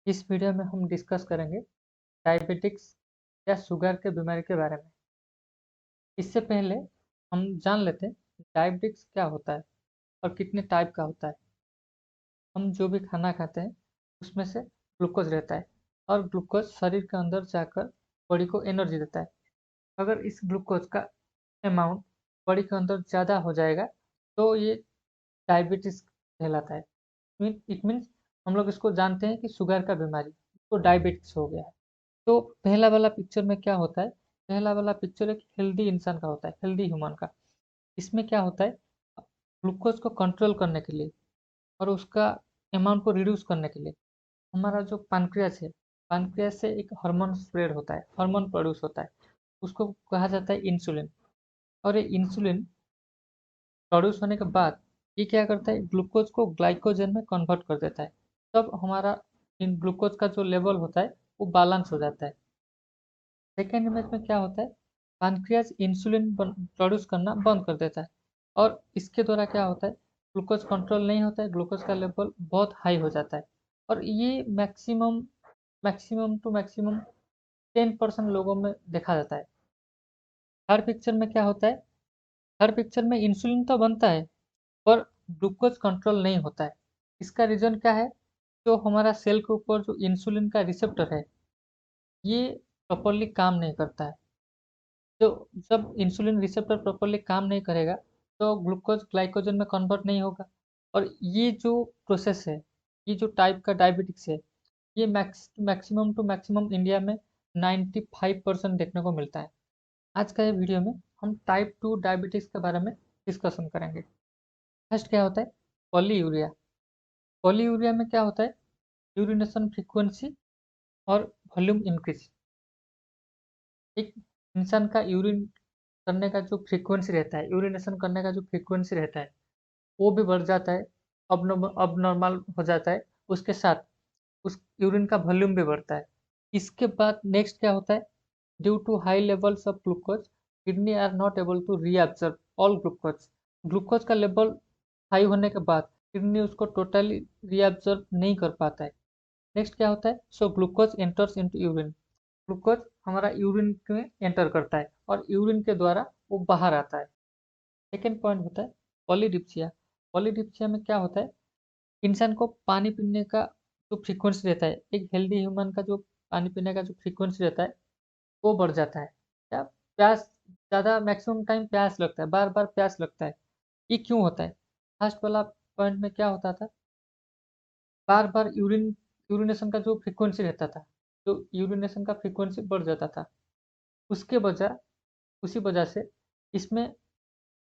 इस वीडियो में हम डिस्कस करेंगे डायबिटिक्स या शुगर के बीमारी के बारे में। इससे पहले हम जान लेते हैं डायबिटिक्स क्या होता है और कितने टाइप का होता है। हम जो भी खाना खाते हैं उसमें से ग्लूकोज रहता है और ग्लूकोज शरीर के अंदर जाकर बॉडी को एनर्जी देता है। अगर इस ग्लूकोज का अमाउंट बॉडी के अंदर ज़्यादा हो जाएगा तो ये डायबिटीज कहलाता है। इट मीन्स हम लोग इसको जानते हैं कि शुगर का बीमारी तो डायबिटीज हो गया है। तो पहला वाला पिक्चर में क्या होता है? पहला वाला पिक्चर एक हेल्दी इंसान का होता है, हेल्दी ह्यूमन का। इसमें क्या होता है, ग्लूकोज को कंट्रोल करने के लिए और उसका अमाउंट को रिड्यूस करने के लिए हमारा जो पैनक्रियास है, पैनक्रियास से एक हार्मोन स्प्रेड होता है, हार्मोन प्रोड्यूस होता है। उसको कहा जाता है इंसुलिन। और ये इंसुलिन प्रोड्यूस होने के बाद ये क्या करता है, ग्लूकोज को ग्लाइकोजन में कन्वर्ट कर देता है। तब हमारा इन ग्लूकोज का जो लेवल होता है वो बैलेंस हो जाता है। सेकेंड इमेज में क्या होता है, पैनक्रियाज इंसुलिन प्रोड्यूस करना बंद कर देता है और इसके द्वारा क्या होता है, ग्लूकोज कंट्रोल नहीं होता है, ग्लूकोज का लेवल बहुत हाई हो जाता है। और ये मैक्सिमम मैक्सिमम टू मैक्सिमम 10% लोगों में देखा जाता है। हर पिक्चर में क्या होता है, हर पिक्चर में इंसुलिन तो बनता है पर ग्लूकोज कंट्रोल नहीं होता है। इसका रीजन क्या है, जो हमारा सेल के ऊपर जो इंसुलिन का रिसेप्टर है ये प्रॉपरली काम नहीं करता है। तो जब इंसुलिन रिसेप्टर प्रॉपरली काम नहीं करेगा तो ग्लूकोज ग्लाइकोजन में कन्वर्ट नहीं होगा। और ये जो प्रोसेस है, ये जो टाइप का डायबिटिक्स है, ये मैक्सिमम टू मैक्सिमम इंडिया में 95% देखने को मिलता है। आज का ये वीडियो में हम टाइप 2 डायबिटिक्स के बारे में डिस्कशन करेंगे। फर्स्ट क्या होता है, पॉलीयूरिया। पॉलीयूरिया में क्या होता है, यूरिनेशन फ्रीक्वेंसी और वॉल्यूम इंक्रीज। एक इंसान का यूरिन करने का जो फ्रीक्वेंसी रहता है, यूरिनेशन करने का जो फ्रीक्वेंसी रहता है वो भी बढ़ जाता है, अब नॉर्मल हो जाता है। उसके साथ उस यूरिन का वॉल्यूम भी बढ़ता है। इसके बाद नेक्स्ट क्या होता है, due to high levels of glucose kidney are not able to reabsorb all glucose. Glucose का लेवल हाई होने के बाद किडनी उसको टोटली रीअब्जॉर्ब नहीं कर पाता है। नेक्स्ट क्या होता है, so glucose enters into urine. Glucose हमारा यूरिन में एंटर करता है और यूरिन के द्वारा वो बाहर आता है। सेकेंड पॉइंट होता है पॉलीडिप्सिया। पॉलीडिप्सिया में क्या होता है, इंसान को पानी पीने का जो फ्रीक्वेंसी रहता है, एक हेल्दी ह्यूमन का जो पानी पीने का जो फ्रीक्वेंसी रहता है वो बढ़ जाता है। या प्यास ज़्यादा, मैक्सिमम टाइम प्यास लगता है, बार बार प्यास लगता है। ये क्यों होता है? फर्स्ट वाला पॉइंट में क्या होता था, बार बार यूरिनेशन का जो फ्रीक्वेंसी रहता था, जो यूरिनेशन का फ्रीक्वेंसी बढ़ जाता था, उसके वजह उसी वजह से इसमें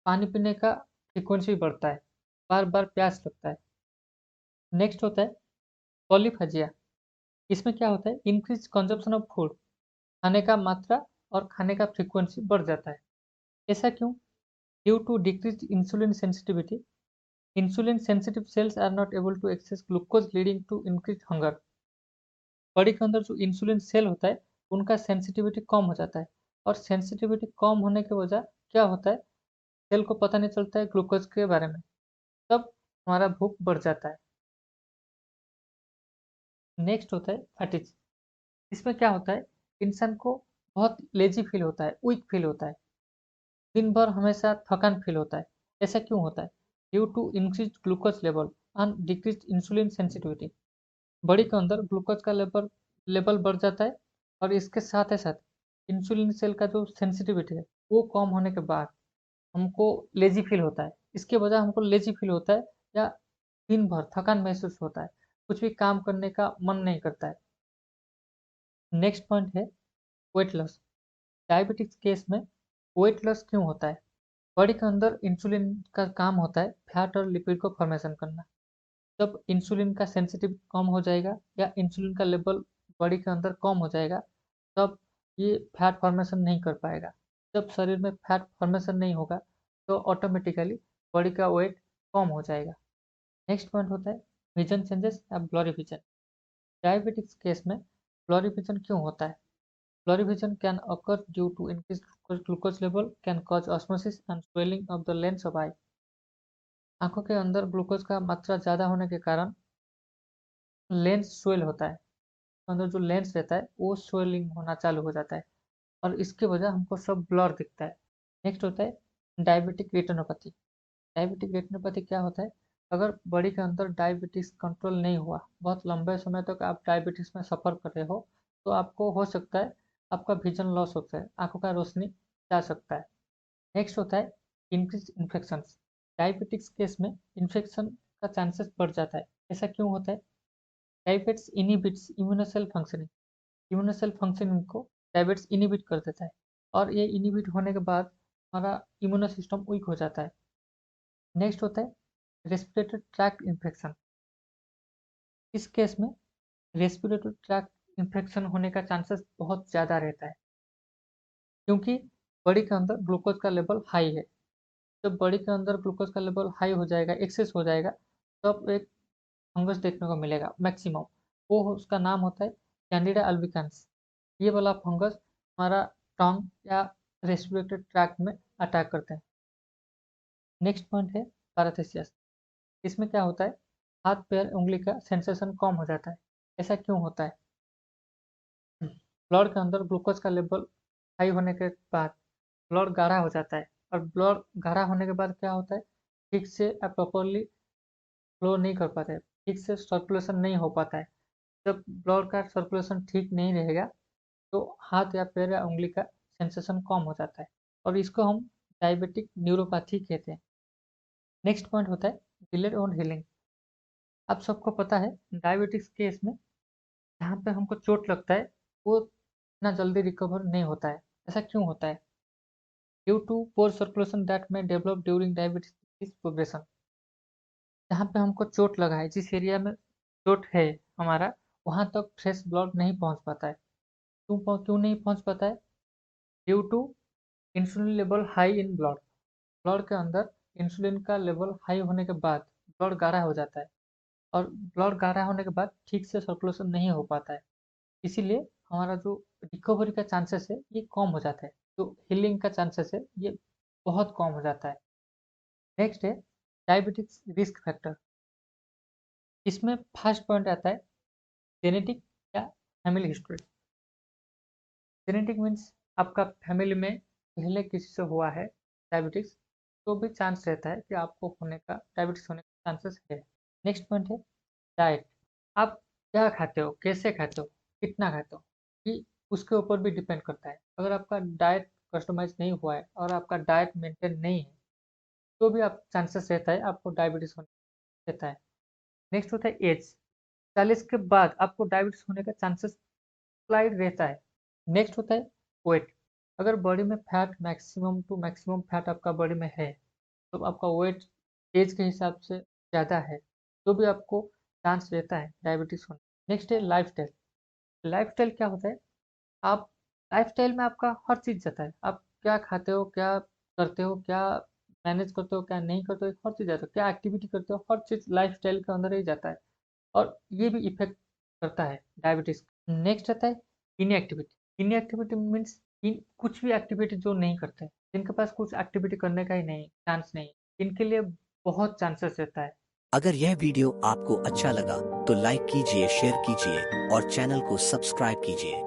पानी पीने का फ्रीक्वेंसी बढ़ता है, बार बार प्यास लगता है। नेक्स्ट होता है पॉलीफेजिया। इसमें क्या होता है, इंक्रीज कंजप्शन ऑफ फूड। खाने का मात्रा और खाने का फ्रीक्वेंसी बढ़ जाता है। ऐसा क्यों? Due to decrease insulin sensitivity. Insulin sensitive cells are not able to access glucose leading to increase hunger. Body के अंदर जो इंसुलिन सेल होता है उनका सेंसिटिविटी कम हो जाता है और सेंसिटिविटी कम होने की वजह क्या होता है, सेल को पता नहीं चलता है ग्लूकोज के बारे में, तब हमारा भूख बढ़ जाता है। नेक्स्ट होता है फैटिज। इसमें क्या होता है, इंसान को बहुत लेजी फील होता है, वीक फील होता है, दिन भर हमेशा थकान फील होता है। ऐसा क्यों होता है? Due to increase glucose level and decrease insulin sensitivity. Body के अंदर ग्लूकोज का लेवल लेवल बढ़ जाता है और इसके साथ ही साथ इंसुलिन सेल का जो सेंसिटिविटी है वो कम होने के बाद हमको लेजी फील होता है। इसके वजह हमको लेजी फील होता है या दिन भर थकान महसूस होता है, कुछ भी काम करने का मन नहीं करता है। नेक्स्ट पॉइंट है वेट लॉस। डायबिटिक्स केस में वेट लॉस क्यों होता है? बॉडी के अंदर इंसुलिन का काम होता है फैट और लिपिड को फॉर्मेशन करना। जब इंसुलिन का सेंसिटिव कम हो जाएगा या इंसुलिन का लेवल बॉडी के अंदर कम हो जाएगा तब ये फैट फॉर्मेशन नहीं कर पाएगा। जब शरीर में फैट फॉर्मेशन नहीं होगा तो ऑटोमेटिकली बॉडी का वेट कम हो जाएगा। नेक्स्ट पॉइंट होता है विजन चेंजेस या ब्लरी विजन। डायबिटिक्स केस में ब्लरी विजन क्यों होता है? Blurry vision can occur due to increased glucose level, can cause osmosis and swelling of the lens of eye. आंखों के अंदर ग्लूकोज का मात्रा ज़्यादा होने के कारण लेंस स्वेल होता है के अंदर जो लेंस रहता है वो स्वेलिंग होना चालू हो जाता है और इसकी वजह हमको सब ब्लर दिखता है। नेक्स्ट होता है डायबिटिक रेटिनोपैथी। डायबिटिक रेटिनोपैथी क्या होता है? अगर बॉडी के अंदर डायबिटीज कंट्रोल नहीं हुआ, बहुत लंबे समय तक आप डायबिटीज में सफ़र कर रहे हो, तो आपको हो सकता है आपका विजन लॉस होता है, आंखों का रोशनी जा सकता है। नेक्स्ट होता है इंक्रीज इन्फेक्शन। डायबिटिक्स केस में इन्फेक्शन का चांसेस बढ़ जाता है। ऐसा क्यों होता है? डायबिट्स इनहिबिट्स इम्यूनोसेल फंक्शनिंग। इम्यूनोसेल फंक्शनिंग को डायबिट्स इनहिबिट कर देता है और ये इनहिबिट होने के बाद हमारा इम्यूनो सिस्टम वीक हो जाता है। नेक्स्ट होता है रेस्पिरेटरी ट्रैक्ट इन्फेक्शन। इस केस में रेस्पिरेटरी ट्रैक्ट इन्फेक्शन होने का चांसेस बहुत ज़्यादा रहता है क्योंकि बॉडी के अंदर ग्लूकोज का लेवल हाई है। जब बॉडी के अंदर ग्लूकोज का लेवल हाई हो जाएगा, एक्सेस हो जाएगा, तब एक फंगस देखने को मिलेगा मैक्सिमम। वो उसका नाम होता है कैंडिडा अल्बिकेंस। ये वाला फंगस हमारा टंग या रेस्पिरेटरी ट्रैक्ट में अटैक करते हैं। नेक्स्ट पॉइंट है पैराथेसिस। इसमें क्या होता है? हाथ पैर उंगली का सेंसेशन कम हो जाता है। ऐसा क्यों होता है? ब्लड के अंदर ग्लूकोज का लेवल हाई होने के बाद ब्लड गाढ़ा हो जाता है और ब्लड गाढ़ा होने के बाद क्या होता है? ठीक से प्रॉपरली फ्लो नहीं कर पाते, ठीक से सर्कुलेशन नहीं हो पाता है। जब ब्लड का सर्कुलेशन ठीक नहीं रहेगा तो हाथ या पैर या उंगली का सेंसेशन कम हो जाता है और इसको हम डायबिटिक न्यूरोपैथी कहते हैं। नेक्स्ट पॉइंट होता है डिलेड ऑन हीलिंग। आप सबको पता है डायबिटिक्स केस में जहाँ पे हमको चोट लगता है वो इतना जल्दी रिकवर नहीं होता है। ऐसा क्यों होता है? Due to poor circulation that में डेवलप ड्यूरिंग डायबिटीज प्रोग्रेशन। जहाँ पे हमको चोट लगा है, जिस एरिया में चोट है हमारा, वहाँ तक फ्रेश ब्लड नहीं पहुँच पाता है। क्यों नहीं पहुँच पाता है? Due to insulin level high in blood. Blood के अंदर इंसुलिन का लेवल हाई होने के बाद ब्लड गाढ़ा हो जाता है और ब्लड गाढ़ा होने के बाद ठीक से सर्कुलेशन नहीं हो पाता है। इसीलिए हमारा जो रिकवरी का चांसेस है ये कम हो जाता है, जो हीलिंग का चांसेस है ये बहुत कम हो जाता है। नेक्स्ट है डायबिटिक्स रिस्क फैक्टर। इसमें फर्स्ट पॉइंट आता है जेनेटिक या फैमिली हिस्ट्री। जेनेटिक मीन्स आपका फैमिली में पहले किसी से हुआ है डायबिटिक्स, तो भी चांस रहता है कि आपको होने का, डायबिटिक्स होने का चांसेस है। नेक्स्ट पॉइंट है डाइट। आप क्या खाते हो, कैसे खाते हो, कितना खाते हो, ये उसके ऊपर भी डिपेंड करता है। अगर आपका डाइट कस्टमाइज नहीं हुआ है और आपका डाइट मेंटेन नहीं है तो भी आप चांसेस रहता है आपको डायबिटीज होने रहता है। नेक्स्ट होता है एज। 40 के बाद आपको डायबिटीज होने का चांसेस स्लाइड रहता है। नेक्स्ट होता है वेट। अगर बॉडी में fat maximum to maximum fat आपका बॉडी में है तो आपका वेट एज के हिसाब से ज़्यादा है तो भी आपको चांस रहता है डायबिटीज होने। नेक्स्ट है लाइफस्टाइल। लाइफस्टाइल क्या होता है? आप लाइफस्टाइल में आपका हर चीज़ जाता है। आप क्या खाते हो, क्या करते हो, क्या मैनेज करते हो, क्या नहीं करते हो, हर चीज़ जाता है। क्या एक्टिविटी करते हो, हर चीज़ लाइफस्टाइल के अंदर ही जाता है और ये भी इफेक्ट करता है डायबिटीज। नेक्स्ट आता है इनएक्टिविटी। इनएक्टिविटी मीन्स इन कुछ भी एक्टिविटी जो नहीं करते, जिनके पास कुछ एक्टिविटी करने का ही नहीं चांस नहीं, इनके लिए बहुत चांसेस रहता है। अगर यह वीडियो आपको अच्छा लगा तो लाइक कीजिए, शेयर कीजिए और चैनल को सब्सक्राइब कीजिए।